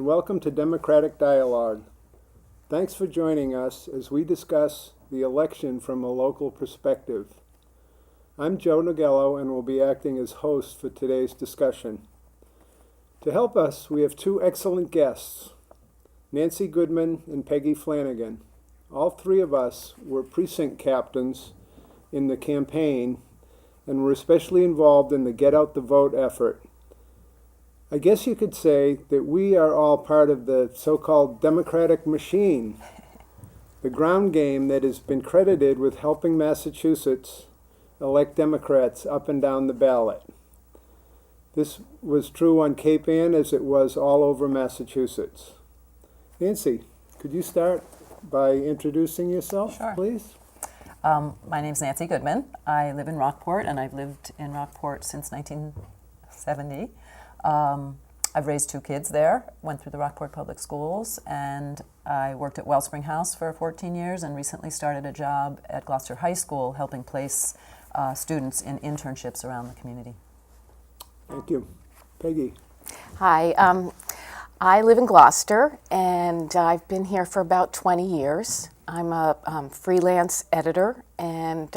welcome to Democratic Dialogue. Thanks for joining us as we discuss the election from a local perspective. I'm Joe Nogelo and will be acting as host for today's discussion. To help us, we have two excellent guests, Nancy Goodman and Peggy Flanagan. All three of us were precinct captains in the campaign and were especially involved in the Get Out the Vote effort. I guess you could say that we are all part of the so-called Democratic machine, the ground game that has been credited with helping Massachusetts elect Democrats up and down the ballot. This was true on Cape Ann as it was all over Massachusetts. Nancy, could you start by introducing yourself, Sure. please? My name's Nancy Goodman. I live in Rockport, and I've lived in Rockport since 1970. I've raised two kids there, went through the Rockport Public Schools, and I worked at Wellspring House for 14 years and recently started a job at Gloucester High School helping place students in internships around the community. Thank you. Peggy. Hi, I live in Gloucester, and I've been here for about 20 years. I'm a freelance editor and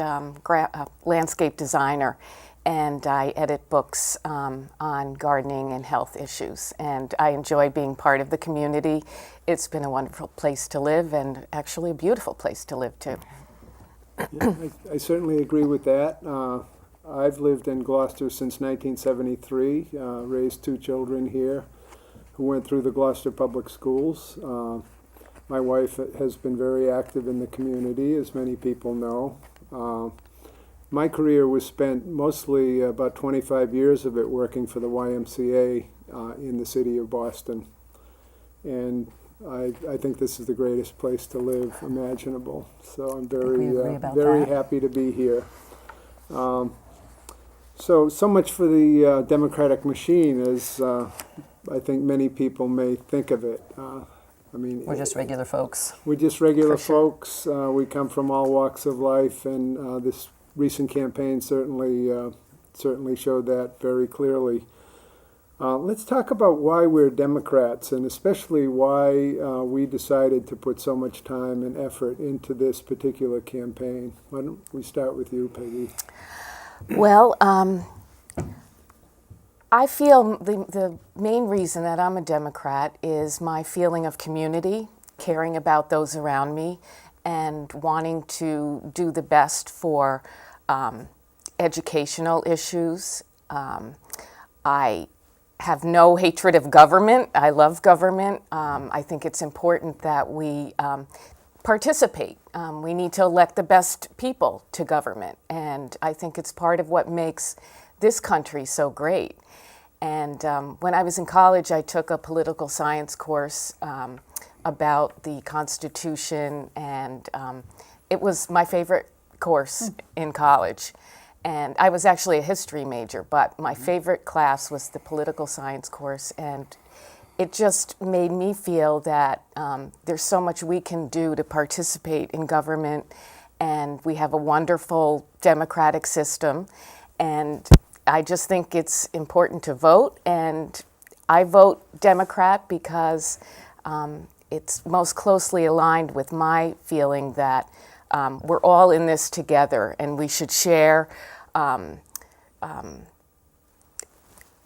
landscape designer, and I edit books on gardening and health issues. And I enjoy being part of the community. It's been a wonderful place to live, and actually a beautiful place to live too. Yeah, I certainly agree with that. I've lived in Gloucester since 1973, raised two children here who went through the Gloucester Public Schools. My wife has been very active in the community, as many people know. My career was spent mostly about 25 years of it working for the YMCA in the city of Boston. And I think this is the greatest place to live imaginable. So I'm very happy to be here. So much for the Democratic machine, as I think many people may think of it. We're just regular folks. We're just regular folks. We come from all walks of life, and this recent campaign certainly showed that very clearly. Let's talk about why we're Democrats, and especially why we decided to put so much time and effort into this particular campaign. Why don't we start with you, Peggy? Well, I feel the main reason that I'm a Democrat is my feeling of community, caring about those around me, and wanting to do the best for educational issues. I have no hatred of government. I love government. I think it's important that we participate. We need to elect the best people to government, and I think it's part of what makes this country so great. And when I was in college, I took a political science course about the Constitution, and it was my favorite course in college. And I was actually a history major, but my favorite class was the political science course, and it just made me feel that there's so much we can do to participate in government, and we have a wonderful democratic system, and I just think it's important to vote, and I vote Democrat because it's most closely aligned with my feeling that we're all in this together, and we should share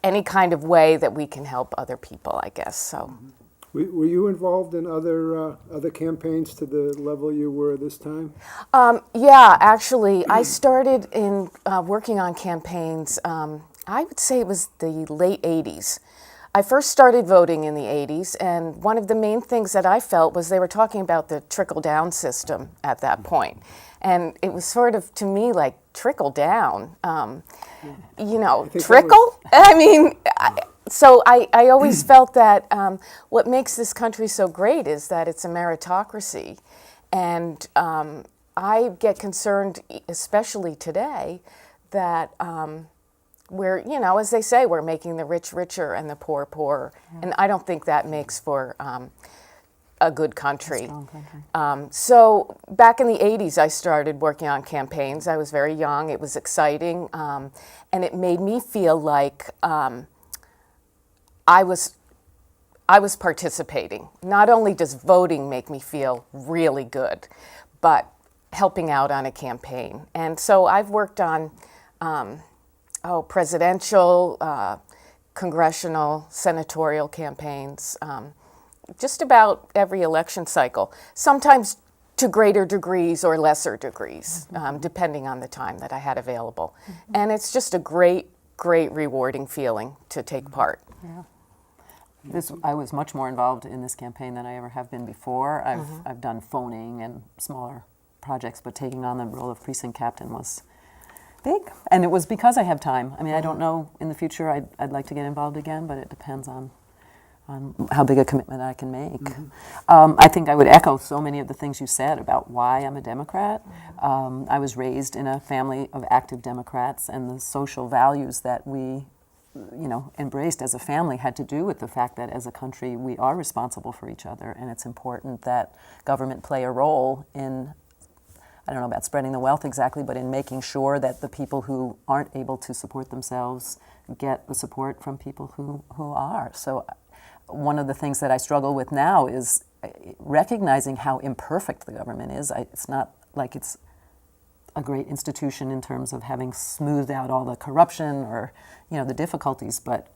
any kind of way that we can help other people, I guess. So, Were you involved in other campaigns to the level you were this time? Yeah, actually, I started in working on campaigns, I would say it was the late 80s. I first started voting in the 80s, and one of the main things that I felt was they were talking about the trickle-down system at that point. And it was sort of, to me, like, trickle down. Trickle? So I always felt that what makes this country so great is that it's a meritocracy. And I get concerned, especially today, that we're, as they say, we're making the rich richer and the poor poorer. And I don't think that makes for a good country. A strong country. So back in the 80s, I started working on campaigns. I was very young. It was exciting. And it made me feel like I was I was participating. Not only does voting make me feel really good, but helping out on a campaign. And so I've worked on presidential, congressional, senatorial campaigns, just about every election cycle, sometimes to greater degrees or lesser degrees, depending on the time that I had available. And it's just a great, great rewarding feeling to take part. Yeah. I was much more involved in this campaign than I ever have been before. I've done phoning and smaller projects, but taking on the role of precinct captain was big. And it was because I have time. I mean, I don't know in the future I'd like to get involved again, but it depends on how big a commitment I can make. I think I would echo so many of the things you said about why I'm a Democrat. I was raised in a family of active Democrats, and the social values that we embraced as a family had to do with the fact that as a country we are responsible for each other, and it's important that government play a role in, I don't know about spreading the wealth exactly, but in making sure that the people who aren't able to support themselves get the support from people who are. So one of the things that I struggle with now is recognizing how imperfect the government is. It's not like it's a great institution in terms of having smoothed out all the corruption or the difficulties, but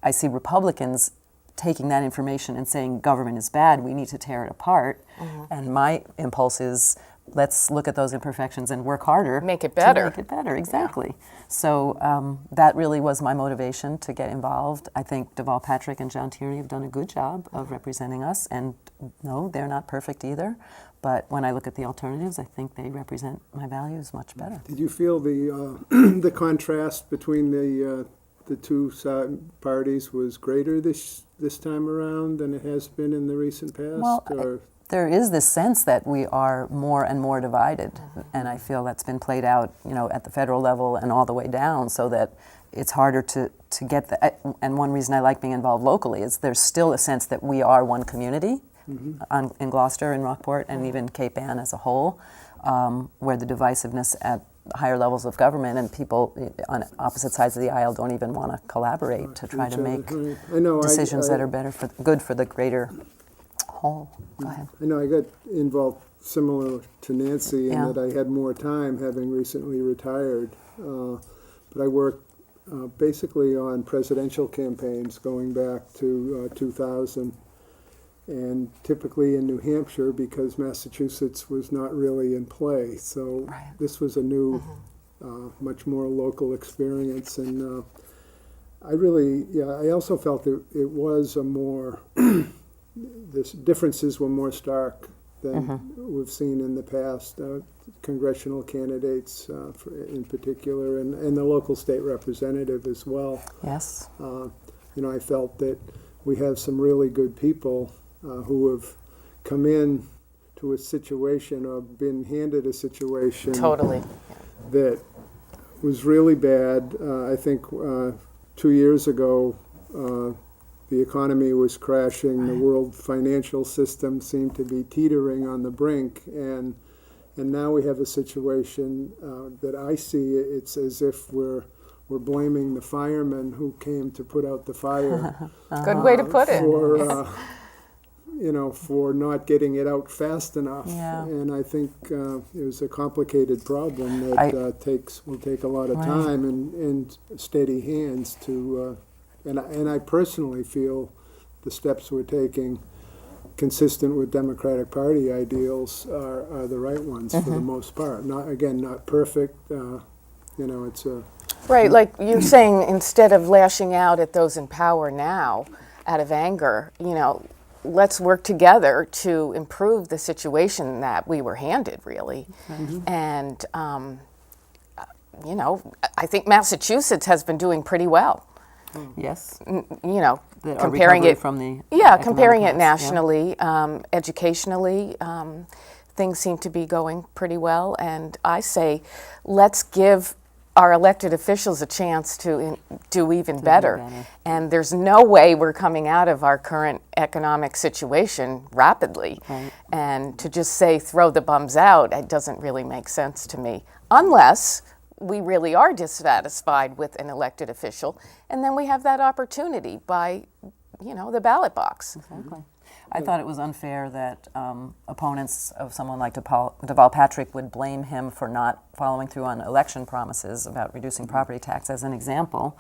I see Republicans taking that information and saying government is bad, we need to tear it apart. And my impulse is, let's look at those imperfections and work harder. Make it better. To make it better, exactly. Yeah. So that really was my motivation to get involved. I think Deval Patrick and John Tierney have done a good job of representing us, and no, they're not perfect either. But when I look at the alternatives, I think they represent my values much better. Did you feel the the contrast between the two parties was greater this time around than it has been in the recent past? Well, there is this sense that we are more and more divided, and I feel that's been played out, at the federal level and all the way down, so that it's harder to get that. And one reason I like being involved locally is there's still a sense that we are one community in Gloucester and Rockport and even Cape Ann as a whole, where the divisiveness at higher levels of government and people on opposite sides of the aisle don't even want to collaborate to try to make decisions that are good for the greater whole. Go ahead. I know I got involved similar to Nancy in that I had more time, having recently retired, but I worked basically on presidential campaigns going back to 2000. And typically in New Hampshire, because Massachusetts was not really in play. So this was a new, much more local experience. And I also felt that it was a more, the differences were more stark than we've seen in the past. Congressional candidates in particular, and the local state representative as well. Yes. I felt that we have some really good people who have come in to a situation or been handed a situation that was really bad. I think 2 years ago, the economy was crashing. The world financial system seemed to be teetering on the brink, and now we have a situation that I see. It's as if we're blaming the firemen who came to put out the fire. Good way to put it. For not getting it out fast enough. Yeah. And I think it was a complicated problem that will take a lot of time and steady hands to, and I personally feel the steps we're taking, consistent with Democratic Party ideals, are the right ones for the most part. Not perfect. It's a... Right, like you're saying, instead of lashing out at those in power now out of anger, let's work together to improve the situation that we were handed, really. And, I think Massachusetts has been doing pretty well. Yes. Comparing it from the comparing it nationally, educationally, things seem to be going pretty well. And I say, let's give our elected officials a chance to do even better. And there's no way we're coming out of our current economic situation rapidly. And to just say throw the bums out, it doesn't really make sense to me, unless we really are dissatisfied with an elected official, and then we have that opportunity by the ballot box. Exactly. I thought it was unfair that opponents of someone like Deval Patrick would blame him for not following through on election promises about reducing property tax, as an example,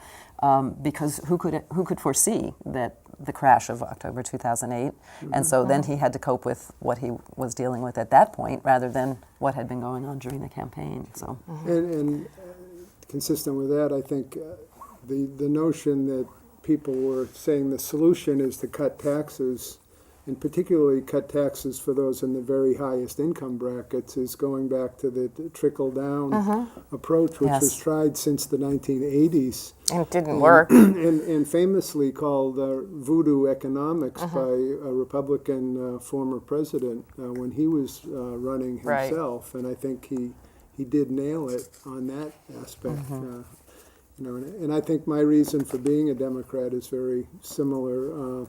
because who could foresee that the crash of October 2008, and so then he had to cope with what he was dealing with at that point, rather than what had been going on during the campaign. So, And consistent with that, I think the notion that people were saying the solution is to cut taxes, and particularly cut taxes for those in the very highest income brackets, is going back to the trickle-down approach, which was tried since the 1980s. And it didn't work. And famously called voodoo economics by a Republican former president when he was running himself. And I think he did nail it on that aspect. And I think my reason for being a Democrat is very similar.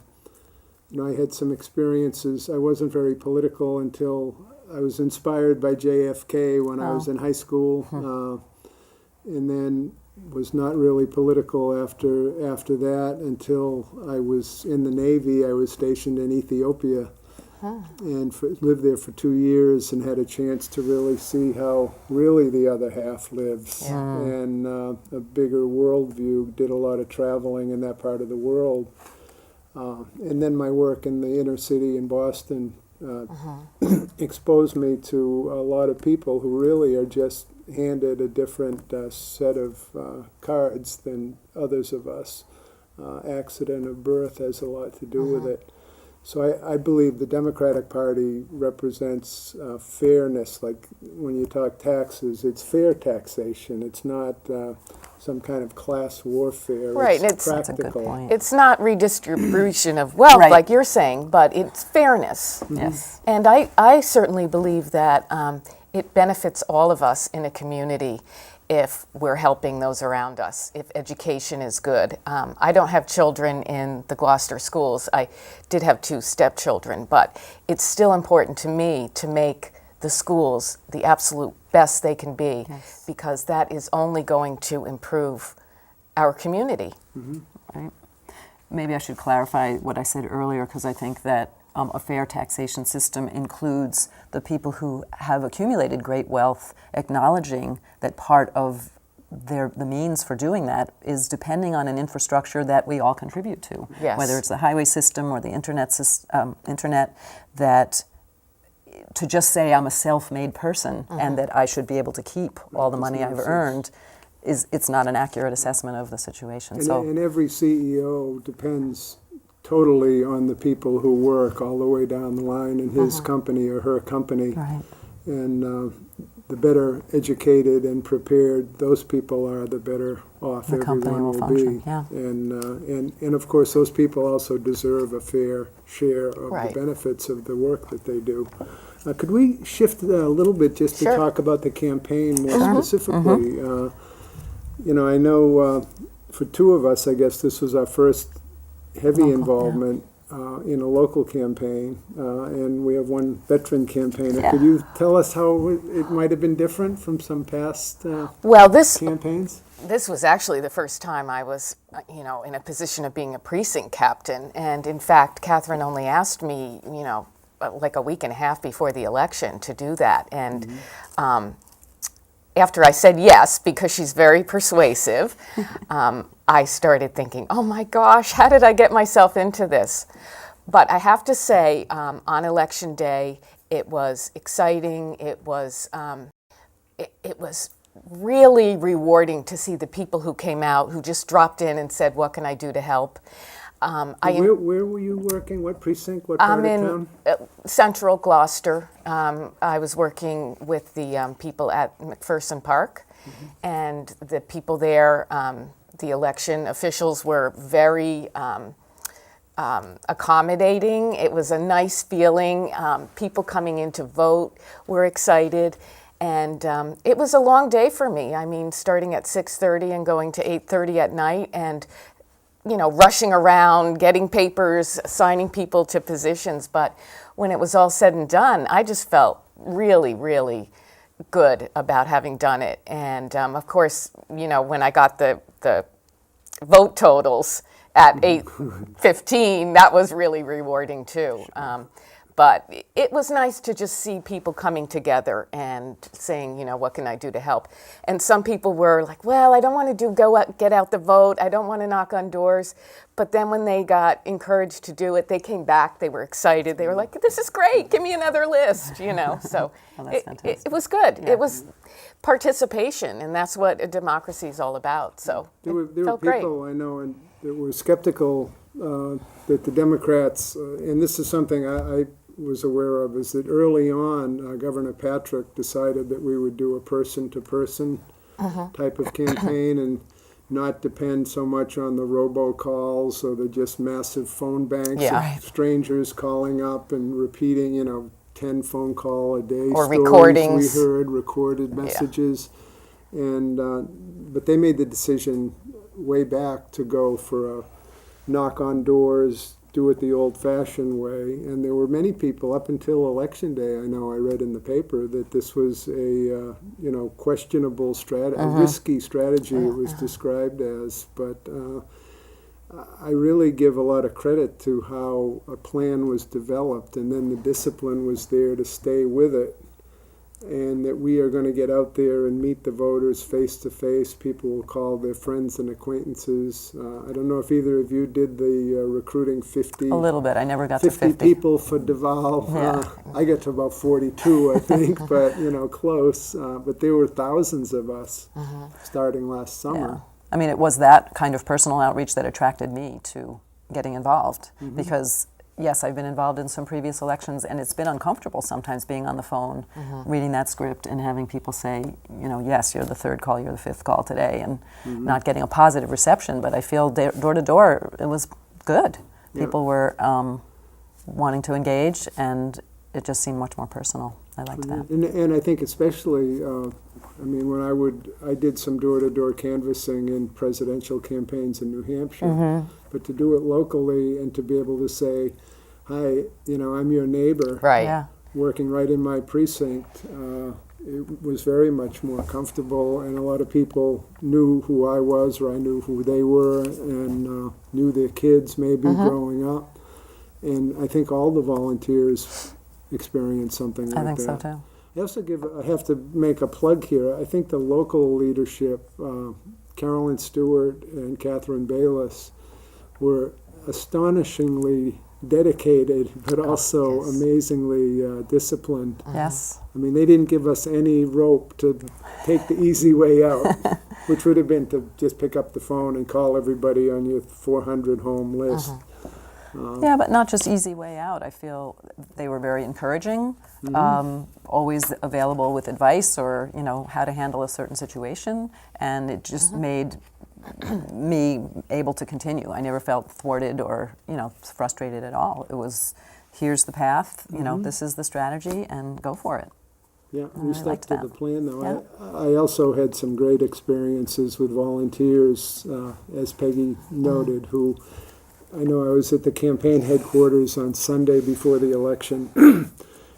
I had some experiences. I wasn't very political until I was inspired by JFK when I was in high school, and then was not really political after that until I was in the Navy. I was stationed in Ethiopia and lived there for 2 years and had a chance to really see how really the other half lives, and a bigger worldview. Did a lot of traveling in that part of the world. And then my work in the inner city in Boston exposed me to a lot of people who really are just handed a different set of cards than others of us. Accident of birth has a lot to do with it. So I believe the Democratic Party represents fairness. Like when you talk taxes, it's fair taxation. It's not some kind of class warfare. Right, it's That's a good practical. point. It's not redistribution of wealth, Right. like you're saying, but it's fairness. Yes. And I certainly believe that it benefits all of us in a community if we're helping those around us, if education is good. I don't have children in the Gloucester schools. I did have 2 stepchildren, but it's still important to me to make the schools the absolute best they can be, because that is only going to improve our community. Right. Maybe I should clarify what I said earlier, because I think that a fair taxation system includes the people who have accumulated great wealth, acknowledging that part of the means for doing that is depending on an infrastructure that we all contribute to, whether it's the highway system or the internet, that to just say I'm a self-made person and that I should be able to keep all the money I've earned, it's not an accurate assessment of the situation. And every CEO depends totally on the people who work all the way down the line in his company or her company. Right. And the better educated and prepared those people are, the better off The company everyone will will function, be. yeah. And of course, those people also deserve a fair share of the Right. benefits of the work that they do. Could we shift a little bit just to Sure. talk about the campaign more specifically? I know for 2 of us, I guess this was our first heavy involvement in a local campaign, and we have one veteran campaigner. Yeah. Could you tell us how it might have been different from some past Well, this campaigns? was actually the first time I was, in a position of being a precinct captain. And in fact, Catherine only asked me, like a week and a half before the election to do that. And after I said yes, because she's very persuasive, I started thinking, oh my gosh, how did I get myself into this? But I have to say, on election day, it was exciting. It was really rewarding to see the people who came out, who just dropped in and said, what can I do to help? Where were you working? What precinct? What part I'm of in town? Central Gloucester. I was working with the people at McPherson Park, and the people there, the election officials were very accommodating. It was a nice feeling. People coming in to vote were excited. And it was a long day for me. I mean, starting at 6:30 and going to 8:30 at night, and rushing around, getting papers, assigning people to positions. But when it was all said and done, I just felt really, really good about having done it. And of course, when I got the vote totals, at 8:15, that was really rewarding too. But it was nice to just see people coming together and saying, what can I do to help? And some people were like, well, I don't want to go out, get out the vote. I don't want to knock on doors. But then when they got encouraged to do it, they came back. They were excited. They were like, this is great. Give me another list, So Well, that's fantastic. it was good. Yeah. It was participation, and that's what a democracy is all about. So There were felt great. people I know and that were skeptical that the Democrats, and this is something I was aware of, is that early on Governor Patrick decided that we would do a person-to-person type of campaign and not depend so much on the robocalls or the just massive phone banks Yeah. of strangers calling up and repeating, 10 phone call a day Or stories recordings. we heard, recorded messages. And but they made the decision way back to go for a knock on doors, do it the old-fashioned way. And there were many people up until Election Day, I know I read in the paper, that this was a questionable strategy, a risky strategy it was described as. But I really give a lot of credit to how a plan was developed, and then the discipline was there to stay with it. And that we are going to get out there and meet the voters face to face. People will call their friends and acquaintances. I don't know if either of you did the recruiting 50. A little bit. I never got to 50. People for Deval. Yeah. I got to about 42, I think, but close. But there were thousands of us starting last Yeah. summer. I mean, it was that kind of personal outreach that attracted me to getting involved because, yes, I've been involved in some previous elections, and it's been uncomfortable sometimes being on the phone, reading that script and having people say, yes, you're the third call, you're the fifth call today, and not getting a positive reception. But I feel door to door, it was good. People were wanting to engage, and it just seemed much more personal. I liked that. And I think especially, when I did some door-to-door canvassing in presidential campaigns in New Hampshire, but to do it locally and to be able to say, hi, I'm your neighbor, Right. Yeah. working right in my precinct, it was very much more comfortable, and a lot of people knew who I was, or I knew who they were, and knew their kids maybe growing up. And I think all the volunteers experienced something like that. I think so too. I have to make a plug here. I think the local leadership, Carolyn Stewart and Catherine Bayless, were astonishingly dedicated, but also yes. amazingly disciplined. Yes. I mean, they didn't give us any rope to take the easy way out, which would have been to just pick up the phone and call everybody on your 400 home list. Yeah, but not just easy way out. I feel they were very encouraging, always available with advice or, how to handle a certain situation. And it just made me able to continue. I never felt thwarted or, frustrated at all. It was, here's the path, this is the strategy, and go for it. Yeah, I we really stuck liked to that. the plan, though. Yeah. I also had some great experiences with volunteers, as Peggy noted, who I know I was at the campaign headquarters on Sunday before the election, and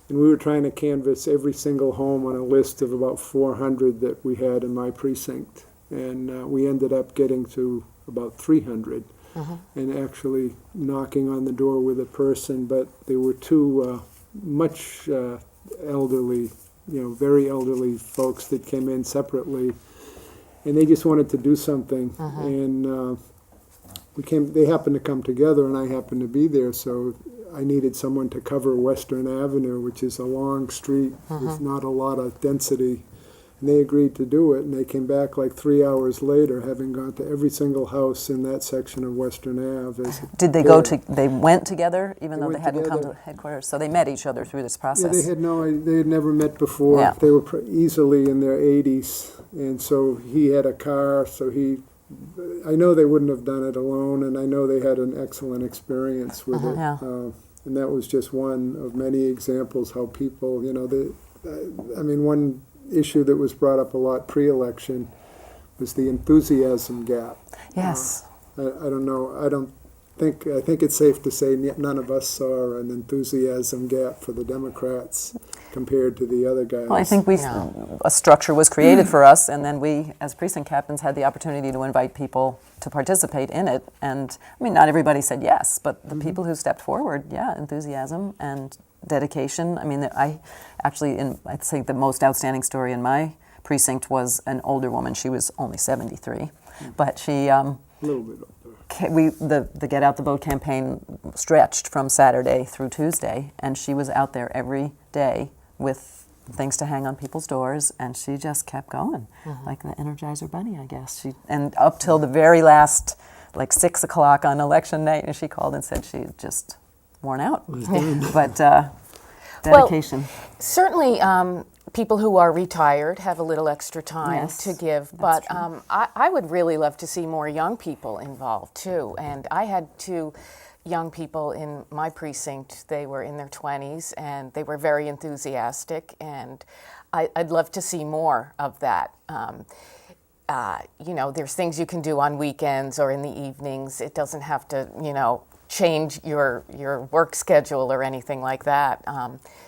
we were trying to canvass every single home on a list of about 400 that we had in my precinct. And we ended up getting to about 300 and actually knocking on the door with a person. But there were two much elderly, very elderly folks that came in separately, and they just wanted to do something. And they happened to come together, and I happened to be there, so I needed someone to cover Western Avenue, which is a long street with not a lot of density. And they agreed to do it, and they came back like 3 hours later, having gone to every single house in that section of Western Ave. Did they they went together, even though they went hadn't come together. to headquarters? So they met each other through this Yeah, process. they had never met before. Yeah. They were easily in their 80s, and so he had a car, so I know they wouldn't have done it alone, and I know they had an excellent experience with it. Yeah. And that was just one of many examples how people, one issue that was brought up a lot pre-election was the enthusiasm gap. Yes. I don't know. I think it's safe to say none of us saw an enthusiasm gap for the Democrats compared to the other guys. Well, I think a structure was created for us, and then we, as precinct captains, had the opportunity to invite people to participate in it. And I mean, not everybody said yes, but the people who stepped forward, enthusiasm and dedication. I mean, I think the most outstanding story in my precinct was an older woman. She was only 73, but she. A little bit older. The Get Out the Vote campaign stretched from Saturday through Tuesday, and she was out there every day with things to hang on people's doors, and she just kept going, like the Energizer Bunny, I guess. And up till the very last, like 6 o'clock on election night, and she called and said she had just worn out. But dedication. Well, certainly, people who are retired have a little extra time to give, but I would really love to see more young people involved too. And I had 2 young people in my precinct. They were in their 20s and they were very enthusiastic, and I'd love to see more of that. There's things you can do on weekends or in the evenings. It doesn't have to, change your work schedule or anything like that.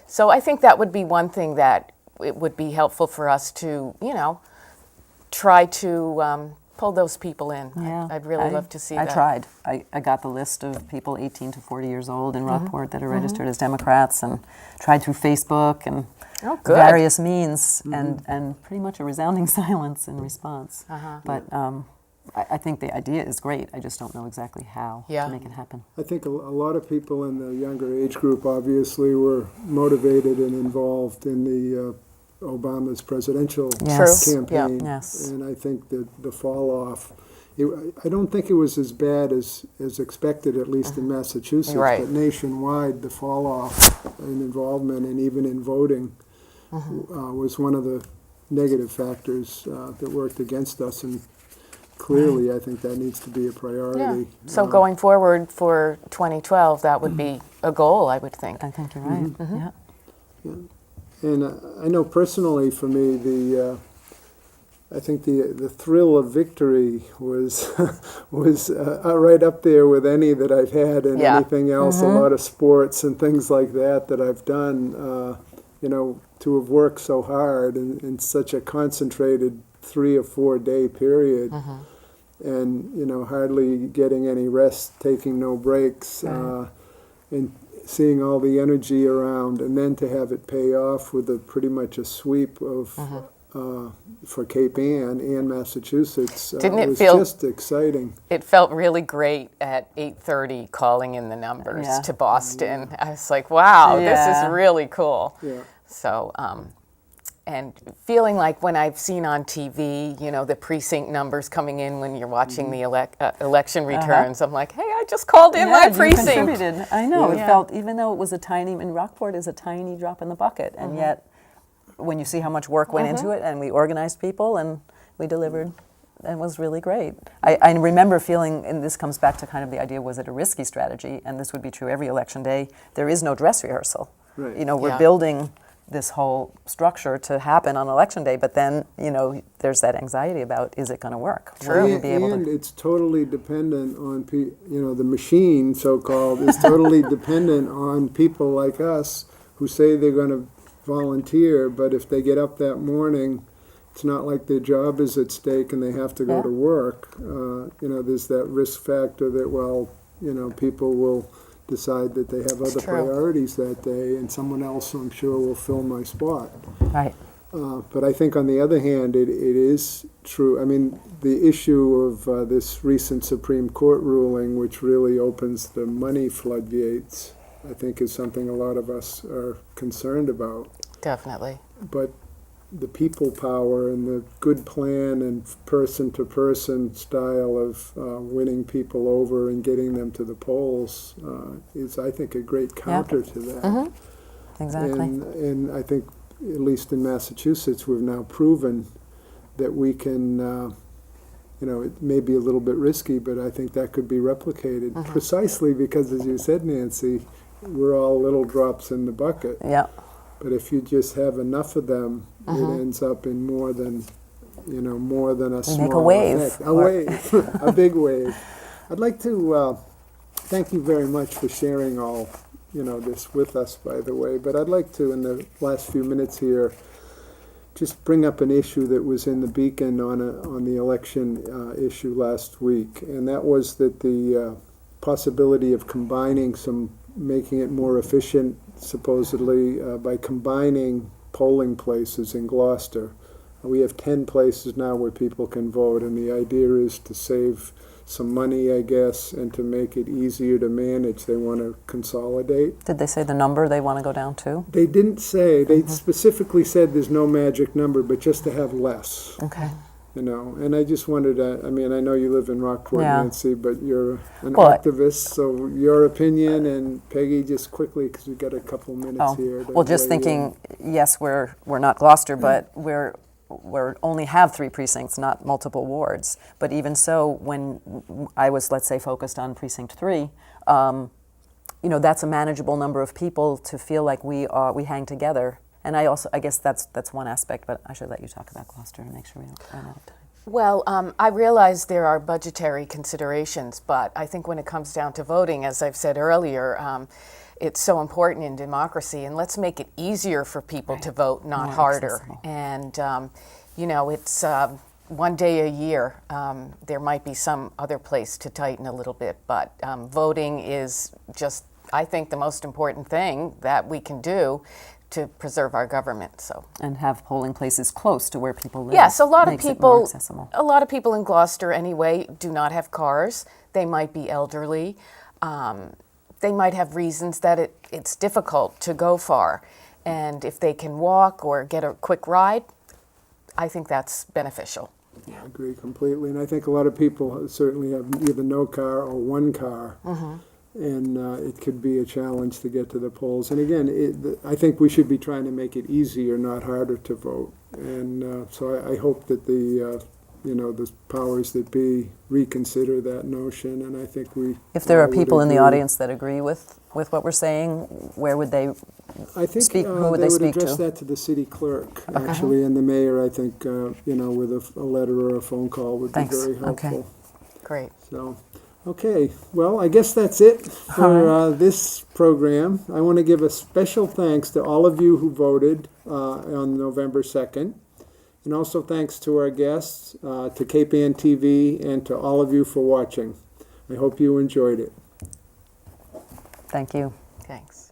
So I think that would be one thing that it would be helpful for us to, try to pull those people in. Yeah, I'd really love to see that. I tried. I got the list of people 18 to 40 years old in Rockport that are registered as Democrats, and tried through Facebook and various means, and pretty much a resounding silence in response. But I think the idea is great. I just don't know exactly how to make it happen. I think a lot of people in the younger age group obviously were motivated and involved in the Obama's presidential campaign. And I think that the fall off, I don't think it was as bad as expected, at least in Massachusetts, but nationwide the fall off in involvement and even in voting was one of the negative factors that worked against us, and clearly I think that needs to be a priority. So going forward for 2012, that would be a goal, I would think. I think you're right. And I know personally for me, I think the thrill of victory was right up there with any that I've had, and anything else. A lot of sports and things like that I've done. To have worked so hard in such a concentrated 3 or 4 day period, and hardly getting any rest, taking no breaks, and seeing all the energy around, and then to have it pay off with pretty much a sweep of for Cape Ann and Massachusetts. Didn't it was feel just exciting? It felt really great at 8:30 calling in the numbers to Boston. I was like, wow, this is really cool. So, and feeling like when I've seen on TV, the precinct numbers coming in when you're watching the election returns, I'm like, hey, I just called in my precinct. You contributed. I know. It felt, even though it was Rockport is a tiny drop in the bucket, and yet when you see how much work went into it, and we organized people and we delivered, it was really great. I remember feeling, and this comes back to kind of the idea, was it a risky strategy? And this would be true every election day. There is no dress rehearsal. Right. We're building this whole structure to happen on election day, but then there's that anxiety about, is it going to work? And it's totally dependent on the machine, so-called, is totally dependent on people like us who say they're going to volunteer, but if they get up that morning, it's not like their job is at stake and they have to go to work. There's that risk factor that people will decide that they have other priorities that day, and someone else, I'm sure, will fill my spot. Right. But I think on the other hand, it is true. I mean, the issue of this recent Supreme Court ruling, which really opens the money floodgates, I think is something a lot of us are concerned about. Definitely. But the people power and the good plan and person-to-person style of winning people over and getting them to the polls is, I think, a great counter to that. Exactly. And I think, at least in Massachusetts, we've now proven that we can, it may be a little bit risky, but I think that could be replicated precisely because, as you said, Nancy, we're all little drops in the bucket. Yeah. But if you just have enough of them, it ends up in more than a small make a wave. Effect. A wave, a big wave. I'd like to thank you very much for sharing all this with us, by the way. But I'd like to, in the last few minutes here, just bring up an issue that was in the Beacon on the election issue last week, and that was that the possibility of making it more efficient, supposedly, by combining polling places in Gloucester. We have 10 places now where people can vote, and the idea is to save some money, I guess, and to make it easier to manage. They want to consolidate. Did they say the number they want to go down to? They didn't say. They specifically said there's no magic number, but just to have less. Okay. And I just wanted to, I know you live in Rockport, Yeah. Nancy, but you're an Well, activist, so your opinion, and Peggy, just quickly, because we've got a couple minutes here. Well, just thinking, yes, we're not Gloucester, but we're only have 3 precincts, not multiple wards. But even so, when I was, let's say, focused on precinct 3, that's a manageable number of people to feel like we hang together. And I guess that's one aspect, but I should let you talk about Gloucester to make sure we don't run out of time. Well, I realize there are budgetary considerations, but I think when it comes down to voting, as I've said earlier, it's so important in democracy, and let's make it easier for people to vote, not More harder. accessible. And, it's one day a year. There might be some other place to tighten a little bit, but voting is just, I think, the most important thing that we can do to preserve our government. So. And have polling places close to where people live. Yes, a lot of Makes it more people. accessible. A lot of people in Gloucester, anyway, do not have cars. They might be elderly. They might have reasons that it's difficult to go far, and if they can walk or get a quick ride, I think that's beneficial. I agree completely, and I think a lot of people certainly have either no car or one car. And it could be a challenge to get to the polls. And again, I think we should be trying to make it easier, not harder, to vote. And so I hope that the powers that be reconsider that notion. And I think If there are would people in the agree. audience that agree with what we're saying, where would they I think speak? Who would they they speak address to? that to the city clerk, actually, and the mayor. I think with a letter or a phone call would Thanks. be very helpful. Okay. Great. So, okay, well, I guess that's it for this program. I want to give a special thanks to all of you who voted on November 2nd, and also thanks to our guests, to KPN TV, and to all of you for watching. I hope you enjoyed it. Thank you. Thanks.